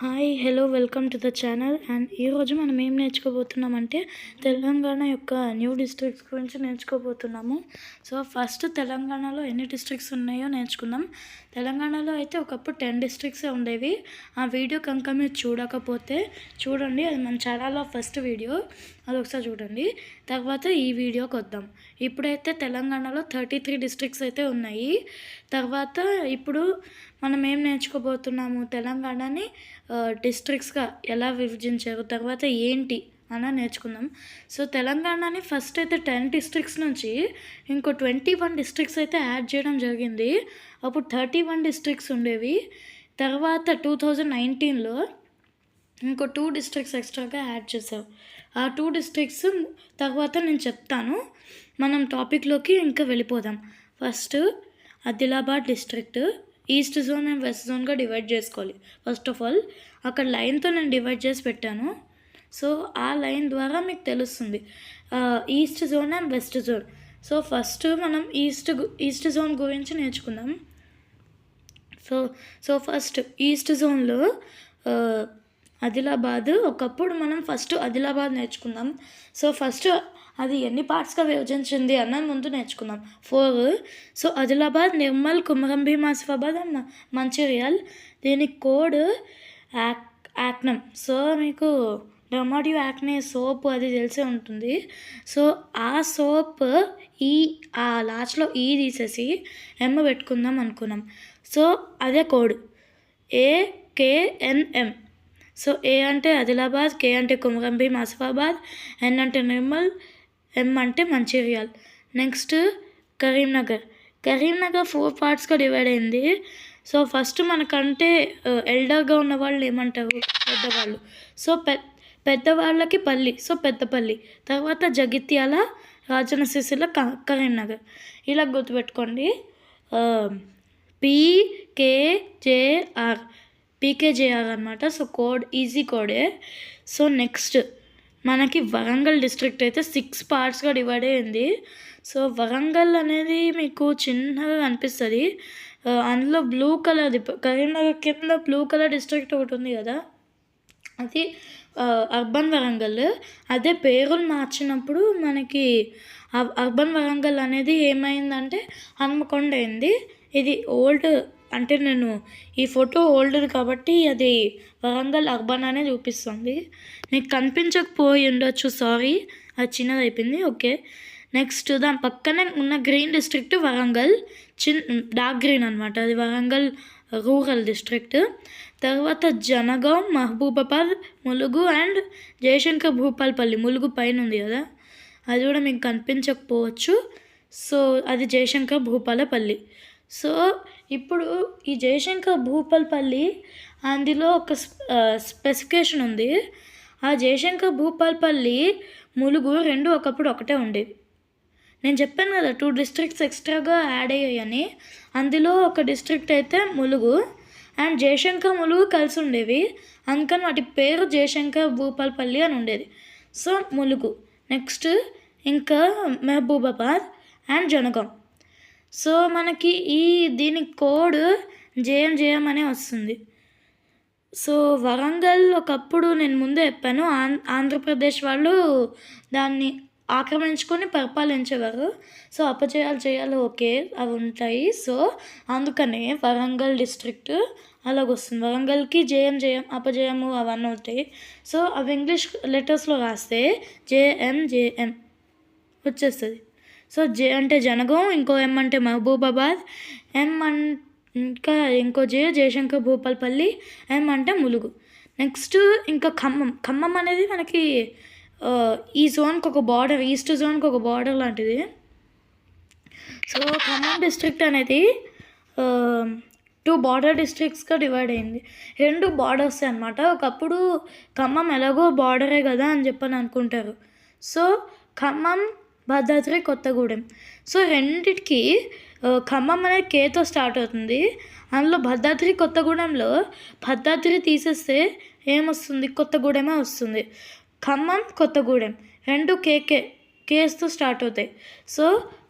Hi hello welcome to the channel. And ఈరోజు మనం ఏం నేర్చుకోబోతున్నామంటే తెలంగాణ యొక్క న్యూ డిస్ట్రిక్ట్స్ గురించి నేర్చుకోబోతున్నాము. సో ఫస్ట్ తెలంగాణలో ఎన్ని డిస్ట్రిక్ట్స్ ఉన్నాయో నేర్చుకుందాం. తెలంగాణలో అయితే ఒకప్పుడు 10 డిస్ట్రిక్ట్సే ఉండేవి. ఆ వీడియో కనుక మీరు చూడకపోతే చూడండి, అది మన ఛానల్లో ఫస్ట్ వీడియో, అది ఒకసారి చూడండి. తర్వాత ఈ వీడియోకి వద్దాం. ఇప్పుడైతే తెలంగాణలో 33 డిస్ట్రిక్ట్స్ అయితే ఉన్నాయి. తర్వాత ఇప్పుడు మనం ఏం నేర్చుకోబోతున్నాము, తెలంగాణని డిస్ట్రిక్ట్స్గా ఎలా విభజించారు, తర్వాత ఏంటి అని నేర్చుకుందాం. సో తెలంగాణని ఫస్ట్ అయితే 10 డిస్ట్రిక్ట్స్ నుంచి ఇంకో 21 డిస్ట్రిక్ట్స్ అయితే యాడ్ చేయడం జరిగింది. అప్పుడు 31 డిస్ట్రిక్ట్స్ ఉండేవి. తర్వాత 2019లో ఇంకో 2 డిస్ట్రిక్ట్స్ ఎక్స్ట్రాగా యాడ్ చేసావు. ఆ 2 డిస్ట్రిక్ట్స్ తర్వాత నేను చెప్తాను. మనం టాపిక్లోకి ఇంకా వెళ్ళిపోదాం. First Adilabad district east zone and west జోన్గా డివైడ్ చేసుకోవాలి. ఫస్ట్ ఆఫ్ ఆల్ అక్కడ లైన్తో నేను డివైడ్ చేసి పెట్టాను. సో ఆ లైన్ ద్వారా మీకు తెలుస్తుంది east zone and west zone. So first మనం ఈస్ట్ జోన్ గురించి నేర్చుకుందాం. సో ఫస్ట్ ఈస్ట్ జోన్లో ఆదిలాబాద్. ఒకప్పుడు మనం ఫస్ట్ ఆదిలాబాద్ నేర్చుకుందాం. సో ఫస్ట్ అది ఎన్ని పార్ట్స్గా విభజించింది అన్నది ముందు నేర్చుకుందాం. 4. So Adilabad, Nirmal, Kumaram Bheem, Asifabad and Mancherial. దీని కోడ్ యాక్నం. సో మీకు డర్మాడియో యాక్నే సోప్ అది తెలిసే ఉంటుంది. సో ఆ సోప్ ఆ లాస్ట్లో తీసేసి ఎమ్ పెట్టుకుందాం అనుకున్నాం. సో అదే కోడ్ AKNM. సో ఏ అంటే ఆదిలాబాద్, కే అంటే కుమరంభీం, ఆసిఫాబాద్, ఎన్ అంటే నిర్మల్, ఎమ్ అంటే మంచిర్యాల్. నెక్స్ట్ కరీంనగర్. 4 పార్ట్స్గా డివైడ్ అయింది. సో ఫస్ట్ మనకంటే ఎల్డర్గా ఉన్న వాళ్ళు ఏమంటారు, పెద్దవాళ్ళు. సో పెద్దవాళ్ళకి పల్లి, సో పెద్దపల్లి. తర్వాత జగిత్యాల, రాజన్న సిరిసిల్ల, కరీంనగర్. ఇలా గుర్తుపెట్టుకోండి. పీకేజేఆర్ అనమాట. సో కోడ్ ఈజీ కోడే. సో నెక్స్ట్ మనకి వరంగల్ డిస్ట్రిక్ట్ అయితే 6 పార్ట్స్గా డివైడ్ అయ్యింది. సో వరంగల్ అనేది మీకు చిన్నగా కనిపిస్తుంది. అందులో బ్లూ కలర్ది, కరీంనగర్ కింద బ్లూ కలర్ డిస్ట్రిక్ట్ ఒకటి ఉంది కదా, అది అర్బన్ వరంగల్. అదే పేరులు మార్చినప్పుడు మనకి అర్బన్ వరంగల్ అనేది ఏమైందంటే హన్మకొండ అయింది. ఇది ఓల్డ్, అంటే నేను ఈ ఫోటో ఓల్డ్ కాబట్టి అది వరంగల్ అర్బన్ అనే చూపిస్తుంది. మీకు కనిపించకపోయి ఉండొచ్చు, సారీ, అది చిన్నది అయిపోయింది. ఓకే, నెక్స్ట్ దాని పక్కనే ఉన్న green district Warangal, dark green అనమాట, అది వరంగల్ రూరల్ డిస్ట్రిక్ట్. తర్వాత జనగాం, మహబూబాబాద్, ములుగు అండ్ జయశంకర్ భూపాల్పల్లి. ములుగు పైన ఉంది కదా, అది కూడా మీకు కనిపించకపోవచ్చు. సో అది జయశంకర్ భూపాలపల్లి. సో ఇప్పుడు ఈ జయశంకర్ భూపాల్పల్లి, అందులో ఒక స్పెసిఫికేషన్ ఉంది. ఆ జయశంకర్ భూపాల్పల్లి, ములుగు రెండు ఒకప్పుడు ఒకటే ఉండేవి. నేను చెప్పాను కదా 2 డిస్ట్రిక్ట్స్ ఎక్స్ట్రాగా యాడ్ అయ్యాయని. అందులో ఒక డిస్ట్రిక్ట్ అయితే ములుగు అండ్ జయశంకర్ ములుగు కలిసి ఉండేవి. అందుకని వాటి పేరు జయశంకర్ భూపాల్పల్లి అని ఉండేది. సో ములుగు. నెక్స్ట్ ఇంకా మహబూబాబాద్ అండ్ జనగాం. సో మనకి దీని కోడ్ జేఎం అనే వస్తుంది. సో వరంగల్ ఒకప్పుడు నేను ముందే చెప్పాను, ఆంధ్రప్రదేశ్ వాళ్ళు దాన్ని ఆక్రమించుకొని పరిపాలించేవారు. సో అపజయాలు చేయాలి, ఓకే, అవి ఉంటాయి. సో అందుకనే వరంగల్ డిస్ట్రిక్ట్ అలాగొస్తుంది. వరంగల్కి జేఎం, అపజయము అవన్నీ ఉంటాయి. సో అవి ఇంగ్లీష్ లెటర్స్లో రాస్తే జేఎం వచ్చేస్తుంది. సో జే అంటే జనగాం, ఇంకో ఎం అంటే మహబూబాబాద్, ఎం ఇంకా ఇంకో జయశంకర్ భూపాల్పల్లి, ఎం అంటే ములుగు. నెక్స్ట్ ఇంకా ఖమ్మం అనేది మనకి ఈ జోన్కి ఒక బార్డర్, ఈస్ట్ జోన్కి ఒక బార్డర్ లాంటిది. సో ఖమ్మం డిస్ట్రిక్ట్ అనేది 2 బార్డర్ డిస్ట్రిక్ట్స్గా డివైడ్ అయింది. 2 బార్డర్స్ అనమాట. ఒకప్పుడు ఖమ్మం ఎలాగో బార్డరే కదా అని చెప్పని అనుకుంటారు. సో ఖమ్మం, భద్రాద్రి, కొత్తగూడెం. సో రెండిటికి ఖమ్మం అనేది కేతో స్టార్ట్ అవుతుంది. అందులో భద్రాద్రి, కొత్తగూడెంలో భద్రాద్రి తీసేస్తే ఏమొస్తుంది, కొత్తగూడెమే వస్తుంది. ఖమ్మం, కొత్తగూడెం రెండు కేస్తో స్టార్ట్ అవుతాయి. సో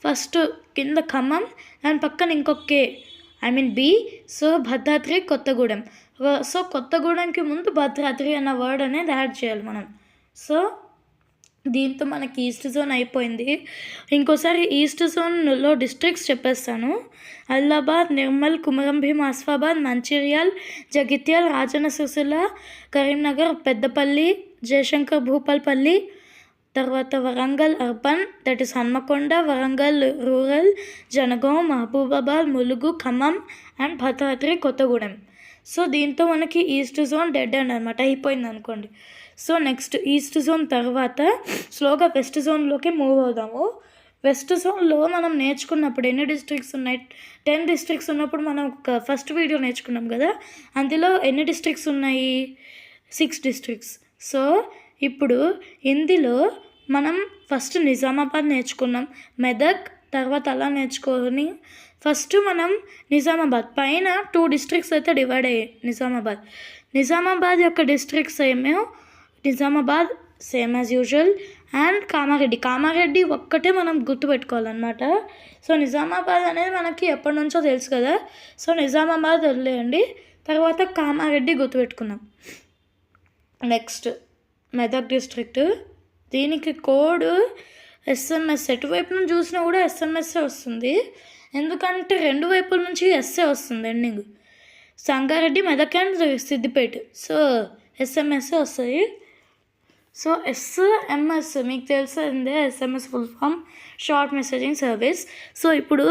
ఫస్ట్ కింద ఖమ్మం, దాని పక్కన ఇంకొక B. So Bhadradri, Kothagudem so కొత్తగూడెంకి ముందు భద్రాద్రి అన్న వర్డ్ అనేది యాడ్ చేయాలి మనం. సో దీంతో మనకి ఈస్ట్ జోన్ అయిపోయింది. ఇంకోసారి ఈస్ట్ జోన్లో డిస్ట్రిక్ట్స్ చెప్పేస్తాను. ఆదిలాబాద్, నిర్మల్, కుమరంభీం, ఆసిఫాబాద్, మంచిర్యాల్, జగిత్యాల్, రాజన్న సిరిసిల్ల, కరీంనగర్, పెద్దపల్లి, జయశంకర్ భూపాల్పల్లి, తర్వాత Warangal urban, that is Hanamkonda, Warangal rural, Jangaon, Mahabubabad, Mulugu, Khammam and Bhadradri Kothagudem. So దీంతో మనకి ఈస్ట్ జోన్ డెడ్ ఎండ్ అనమాట, అయిపోయింది అనుకోండి. సో నెక్స్ట్ ఈస్ట్ జోన్ తర్వాత స్లోగా వెస్ట్ జోన్లోకి మూవ్ అవుదాము. వెస్ట్ జోన్లో మనం నేర్చుకున్నప్పుడు ఎన్ని డిస్ట్రిక్ట్స్ ఉన్నాయి, 10 డిస్ట్రిక్ట్స్ ఉన్నప్పుడు మనం ఒక ఫస్ట్ వీడియో నేర్చుకున్నాం కదా, అందులో ఎన్ని డిస్ట్రిక్ట్స్ ఉన్నాయి, 6 డిస్ట్రిక్ట్స్. సో ఇప్పుడు ఇందులో మనం ఫస్ట్ నిజామాబాద్ నేర్చుకున్నాం, మెదక్ తర్వాత అలా నేర్చుకొని ఫస్ట్ మనం నిజామాబాద్ పైన 2 డిస్ట్రిక్ట్స్ అయితే డివైడ్ అయ్యాయి. నిజామాబాద్ యొక్క డిస్ట్రిక్ట్స్ ఏమో Nizamabad same as usual and Kamareddy ఒక్కటే మనం గుర్తుపెట్టుకోవాలన్నమాట. సో నిజామాబాద్ అనేది మనకి ఎప్పటి నుంచో తెలుసు కదా, సో నిజామాబాద్ వదిలేయండి, తర్వాత కామారెడ్డి గుర్తుపెట్టుకుందాం. నెక్స్ట్ మెదక్ డిస్ట్రిక్ట్, దీనికి కోడ్ ఎస్ఎంఎస్. ఎటువైపు నుంచి చూసినా కూడా ఎస్ఎంఎస్ఏ వస్తుంది, ఎందుకంటే 2 వైపుల నుంచి ఎస్ఏ వస్తుంది ending. Sangareddy, Medak and Siddipet, so SMSA వస్తుంది. సో ఎస్ఎంఎస్ మీకు తెలిసిందే, SMS full form short messaging service. So ఇప్పుడు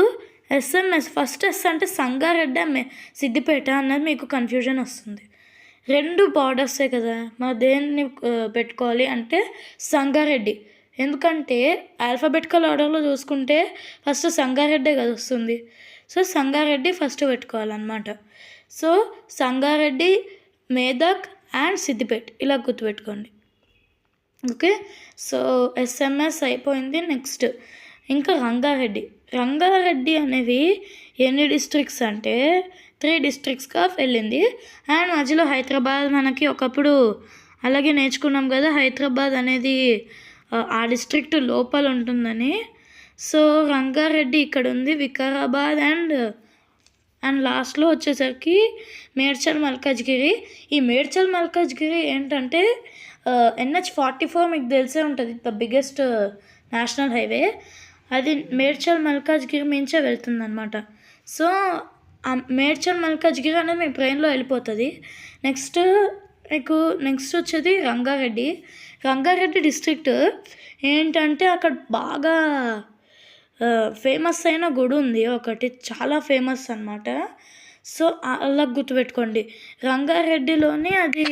ఎస్ఎంఎస్ ఫస్ట్ ఎస్ అంటే సంగారెడ్డి సిద్దిపేట అన్నది మీకు కన్ఫ్యూజన్ వస్తుంది. 2 బార్డర్సే కదా, మరి దేన్ని పెట్టుకోవాలి అంటే సంగారెడ్డి, ఎందుకంటే ఆల్ఫాబెటికల్ ఆర్డర్లో చూసుకుంటే ఫస్ట్ సంగారెడ్డే కదా వస్తుంది. సో సంగారెడ్డి ఫస్ట్ పెట్టుకోవాలన్నమాట. సో సంగారెడ్డి, మేదక్ అండ్ సిద్దిపేట ఇలా గుర్తుపెట్టుకోండి. ఓకే, సో ఎస్ఎంఎస్ అయిపోయింది. నెక్స్ట్ ఇంకా రంగారెడ్డి అనేవి ఎన్ని డిస్ట్రిక్ట్స్ అంటే 3 డిస్ట్రిక్ట్స్గా వెళ్ళింది. అండ్ మధ్యలో హైదరాబాద్ మనకి ఒకప్పుడు అలాగే నేర్చుకున్నాం కదా, హైదరాబాద్ అనేది ఆ డిస్ట్రిక్ట్ లోపల ఉంటుందని. సో రంగారెడ్డి ఇక్కడ ఉంది, వికారాబాద్ అండ్ లాస్ట్లో వచ్చేసరికి మేడ్చల్ మల్కాజ్గిరి. ఈ మేడ్చల్ మల్కాజ్గిరి ఏంటంటే NH44 మీకు తెలిసే ఉంటుంది, ద బిగ్గెస్ట్ నేషనల్ హైవే, అది మేడ్చల్ మల్కాజ్గిరి మించే వెళ్తుంది అనమాట. సో ఆ మేడ్చల్ మల్కాజ్గిరి అనేది మీ బ్రెయిన్లో వెళ్ళిపోతుంది. నెక్స్ట్ వచ్చేది రంగారెడ్డి డిస్ట్రిక్ట్ ఏంటంటే అక్కడ బాగా ఫేమస్ అయిన గుడి ఉంది ఒకటి, చాలా ఫేమస్ అనమాట. సో అలా గుర్తుపెట్టుకోండి. రంగారెడ్డిలోనే అది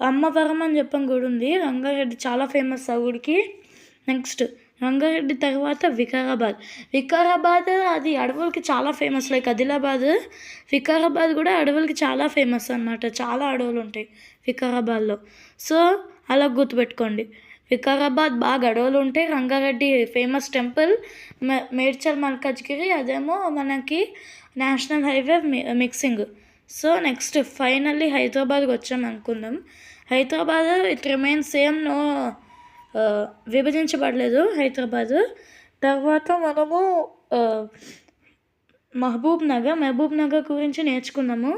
అమ్మవరం అని చెప్పిన గుడి ఉంది, రంగారెడ్డి చాలా ఫేమస్ ఆ గుడికి. నెక్స్ట్ రంగారెడ్డి తర్వాత వికారాబాద్ అది అడవులకి చాలా ఫేమస్, లైక్ ఆదిలాబాద్, వికారాబాద్ కూడా అడవులకి చాలా ఫేమస్ అనమాట, చాలా అడవులు ఉంటాయి వికారాబాద్లో. సో అలా గుర్తుపెట్టుకోండి, వికారాబాద్ బాగా అడవులు ఉంటాయి, రంగారెడ్డి ఫేమస్ టెంపుల్, మేడ్చల్ మల్కాజ్గిరి అదేమో మనకి national highway mixing. So next finally హైదరాబాద్కి వచ్చాం అనుకుందాం. Hyderabad it remains same, no విభజించబడలేదు హైదరాబాద్. తర్వాత మనము మహబూబ్ నగర్ గురించి నేర్చుకున్నాము.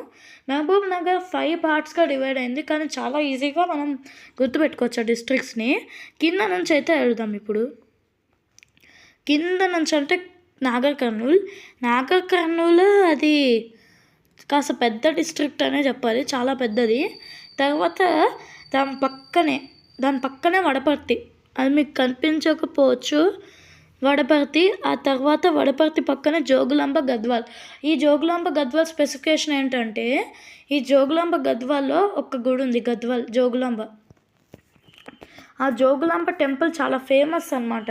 మహబూబ్ నగర్ 5 పార్ట్స్గా డివైడ్ అయింది, కానీ చాలా ఈజీగా మనం గుర్తుపెట్టుకోవచ్చు ఆ డిస్ట్రిక్ట్స్ని. కింద నుంచి అయితే వెళ్దాం. ఇప్పుడు కింద నుంచి అంటే నాగర్ కర్నూల్ అది కాస్త పెద్ద డిస్ట్రిక్ట్ అనే చెప్పాలి, చాలా పెద్దది. తర్వాత దాని పక్కనే వడపర్తి, అది మీకు కనిపించకపోవచ్చు, వడపర్తి. ఆ తర్వాత వడపర్తి పక్కనే జోగులాంబ గద్వాల్. ఈ జోగులాంబ గద్వాల్ స్పెసిఫికేషన్ ఏంటంటే, ఈ జోగులాంబ గద్వాల్లో ఒక గుడి ఉంది, జోగులాంబ. ఆ జోగులాంబ టెంపుల్ చాలా ఫేమస్ అన్నమాట.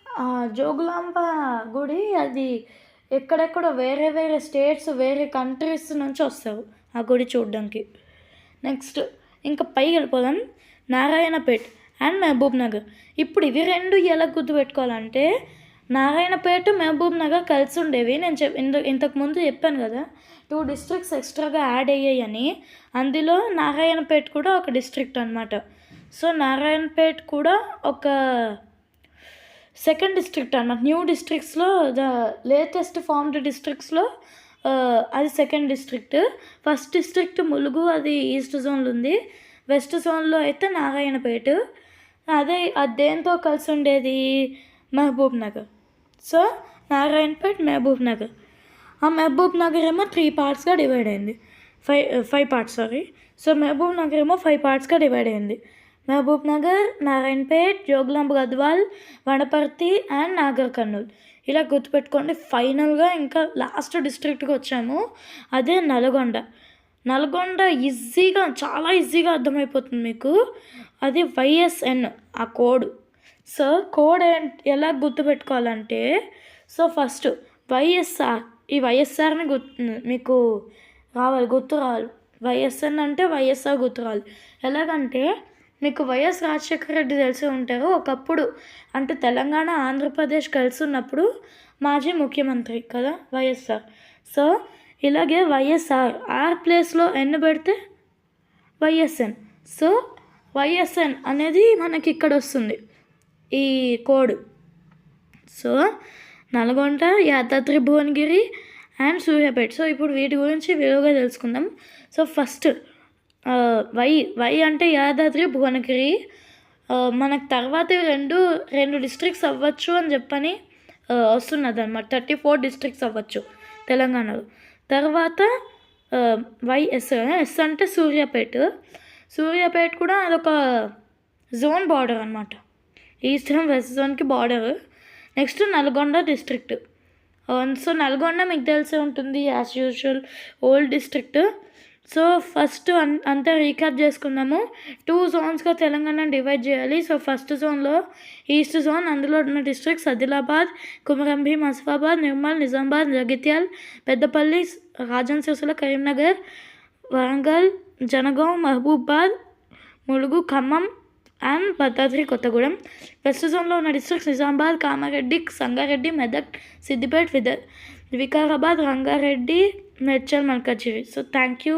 ఆ జోగులాంబ గుడి అది ఎక్కడెక్కడో వేరే స్టేట్స్, వేరే కంట్రీస్ నుంచి వస్తారు ఆ గుడి చూడడానికి. నెక్స్ట్ ఇంకా పైకి వెళ్ళిపోదాం, నారాయణపేట్ అండ్ మహబూబ్ నగర్. ఇప్పుడు ఇవి 2 ఎలా గుర్తుపెట్టుకోవాలంటే, నారాయణపేట, మహబూబ్ నగర్ కలిసి ఉండేవి. నేను ఇంతకుముందు చెప్పాను కదా 2 డిస్ట్రిక్ట్స్ ఎక్స్ట్రాగా యాడ్ అయ్యాయని, అందులో నారాయణపేట కూడా ఒక డిస్ట్రిక్ట్ అనమాట. సో నారాయణపేట కూడా ఒక సెకండ్ డిస్ట్రిక్ట్ అన్నమాట. న్యూ డిస్ట్రిక్ట్స్లో, ద లేటెస్ట్ ఫార్మ్డ్ డిస్ట్రిక్ట్స్లో అది second district. First district Mulugu, అది ఈస్ట్ జోన్లో ఉంది. వెస్ట్ జోన్లో అయితే నారాయణపేట. అది దేంతో కలిసి ఉండేది? Mahabubnagar. So Narayanpet, Mahabubnagar. ఆ మహబూబ్ నగర్ ఏమో 3 పార్ట్స్గా డివైడ్ అయింది. 5 parts sorry. So Mahabubnagar ఏమో 5 పార్ట్స్గా డివైడ్ అయింది. Mahabubnagar, Narayanpet, Jogulamba Gadwal, Wanaparthy and Nagarkurnool. ఇలా గుర్తుపెట్టుకోండి. ఫైనల్గా ఇంకా లాస్ట్ డిస్ట్రిక్ట్కి వచ్చాము, అదే నల్గొండ. నల్గొండ ఈజీగా, చాలా ఈజీగా అర్థమైపోతుంది మీకు. అది వైఎస్ఎన్ ఆ కోడ్. సో కోడ్ ఎలా గుర్తుపెట్టుకోవాలంటే, సో ఫస్ట్ వైఎస్ఆర్, ఈ వైఎస్ఆర్ని మీకు గుర్తు రావాలి. వైఎస్ఎన్ అంటే వైఎస్ఆర్ గుర్తు రావాలి. ఎలాగంటే మీకు వైఎస్ రాజశేఖర రెడ్డి తెలిసి ఉంటారు. ఒకప్పుడు అంటే తెలంగాణ ఆంధ్రప్రదేశ్ కలిసి ఉన్నప్పుడు మాజీ ముఖ్యమంత్రి కదా వైఎస్ఆర్. సో ఇలాగే వైఎస్ఆర్, ఆర్ ప్లేస్లో ఎన్ పెడితే వైఎస్ఎన్. సో వైఎస్ఎన్ అనేది మనకి ఇక్కడ వస్తుంది ఈ code. So Nalgonda, Yadadri Bhuvanagiri and Suryapet. So ఇప్పుడు వీటి గురించి విలువగా తెలుసుకుందాం. సో ఫస్ట్ వై అంటే యాదాద్రి భువనగిరి. మనకు తర్వాత రెండు డిస్ట్రిక్ట్స్ అవ్వచ్చు అని చెప్పని వస్తున్నది అనమాట. 34 డిస్ట్రిక్ట్స్ అవ్వచ్చు తెలంగాణలో. తర్వాత ఎస్ అంటే సూర్యాపేట. సూర్యాపేట కూడా అదొక జోన్ బార్డర్ అనమాట, ఈస్ట్ అండ్ వెస్ట్ జోన్కి border. Next Nalgonda district. So Nalgonda మీకు తెలిసే ఉంటుంది, as usual old district. So first అంతా రీక్యాప్ చేసుకుందాము. 2 జోన్స్గా తెలంగాణ డివైడ్ చేయాలి. సో ఫస్ట్ జోన్లో ఈస్ట్ జోన్, అందులో ఉన్న districts Adilabad, Kumarambheem, Asifabad, Nirmal, Nizamabad, Jagtial, Peddapalli, Rajanna Sircilla, Karimnagar, Warangal, Jangaon, Mahabubabad, Mulugu, Khammam and Bhadradri Kothagudem. West జోన్లో ఉన్న districts Nizamabad, Kamareddy, Sangareddy, Medak, Siddipet, Vikarabad, Rangareddy, Medchal, Malkajgiri. So thank you.